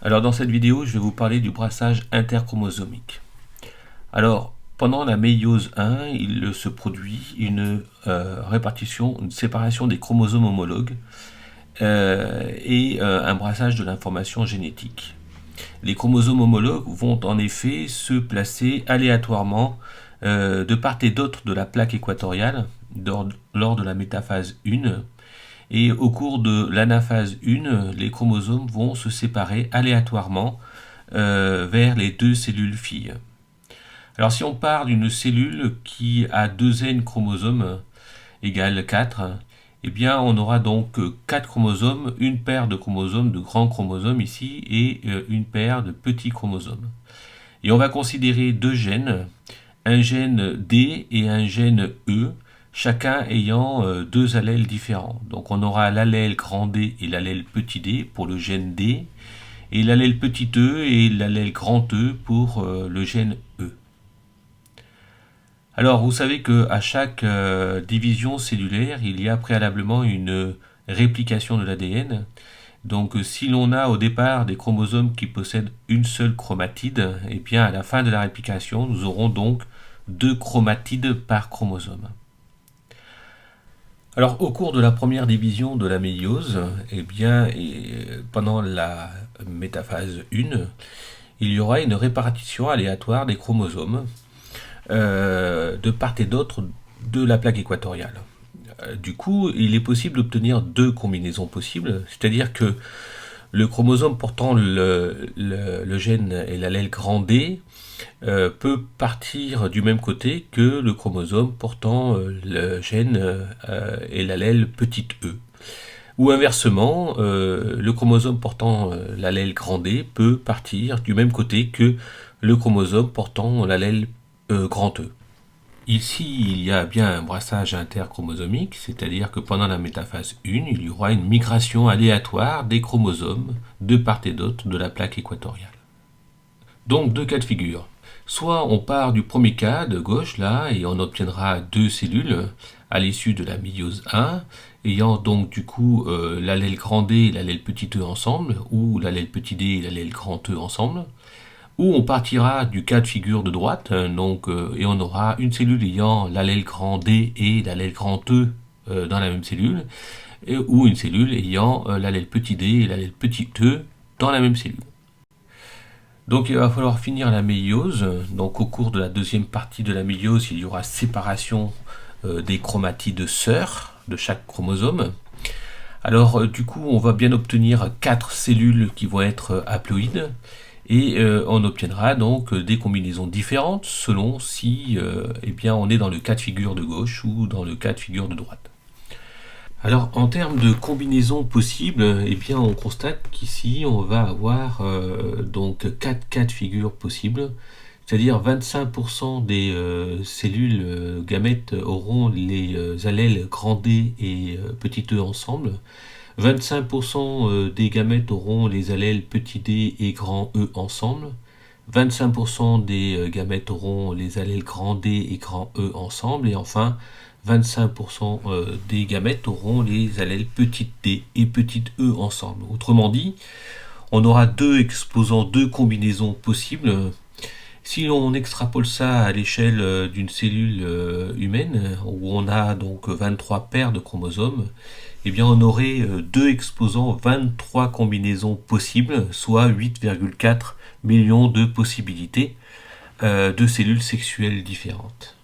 Alors dans cette vidéo, je vais vous parler du brassage interchromosomique. Alors, pendant la méiose 1, il se produit une répartition, une séparation des chromosomes homologues et un brassage de l'information génétique. Les chromosomes homologues vont en effet se placer aléatoirement de part et d'autre de la plaque équatoriale lors de la métaphase 1. Et au cours de l'anaphase 1, les chromosomes vont se séparer aléatoirement vers les deux cellules filles. Alors si on part d'une cellule qui a 2 N chromosomes égale 4, eh bien on aura donc 4 chromosomes, une paire de chromosomes, de grands chromosomes ici, et une paire de petits chromosomes. Et on va considérer 2 gènes, un gène D et un gène E, chacun ayant 2 allèles différents. Donc on aura l'allèle grand D et l'allèle petit d pour le gène D, et l'allèle petit e et l'allèle grand E pour le gène E. Alors vous savez qu'à chaque division cellulaire, il y a préalablement une réplication de l'ADN. Donc si l'on a au départ des chromosomes qui possèdent une seule chromatide, et bien à la fin de la réplication, nous aurons donc 2 chromatides par chromosome. Alors au cours de la première division de la méiose, pendant la métaphase 1, il y aura une répartition aléatoire des chromosomes de part et d'autre de la plaque équatoriale. Du coup, il est possible d'obtenir 2 combinaisons possibles, c'est-à-dire que le chromosome portant le gène et l'allèle grand D peut partir du même côté que le chromosome portant le gène et l'allèle petit e. Ou inversement, le chromosome portant l'allèle grand D peut partir du même côté que le chromosome portant l'allèle grand E. Ici, il y a bien un brassage interchromosomique, c'est-à-dire que pendant la métaphase 1, il y aura une migration aléatoire des chromosomes de part et d'autre de la plaque équatoriale. Donc 2 cas de figure. Soit on part du premier cas de gauche là et on obtiendra 2 cellules à l'issue de la méiose 1, ayant donc du coup l'allèle grand D et l'allèle petit e ensemble, ou l'allèle petit d et l'allèle grand e ensemble. Ou on partira du cas de figure de droite, et on aura une cellule ayant l'allèle grand D et l'allèle grand E dans la même cellule, ou une cellule ayant l'allèle petit d et l'allèle petit e dans la même cellule. Donc il va falloir finir la méiose. Donc au cours de la deuxième partie de la méiose, il y aura séparation des chromatides sœurs de chaque chromosome. Alors du coup, on va bien obtenir 4 cellules qui vont être haploïdes, et on obtiendra donc des combinaisons différentes selon si on est dans le cas de figure de gauche ou dans le cas de figure de droite. Alors en termes de combinaisons possibles, on constate qu'ici on va avoir donc 4 cas de figure possibles, c'est-à-dire 25% des cellules gamètes auront les allèles grand D et petit e ensemble, 25% des gamètes auront les allèles petit d et grand E ensemble, 25% des gamètes auront les allèles grand D et grand E ensemble, et enfin 25% des gamètes auront les allèles petit d et petit e ensemble. Autrement dit, on aura 2 exposants, 2 combinaisons possibles. Si on extrapole ça à l'échelle d'une cellule humaine, où on a donc 23 paires de chromosomes, on aurait 2 exposants, 23 combinaisons possibles, soit 8,4 millions de possibilités de cellules sexuelles différentes.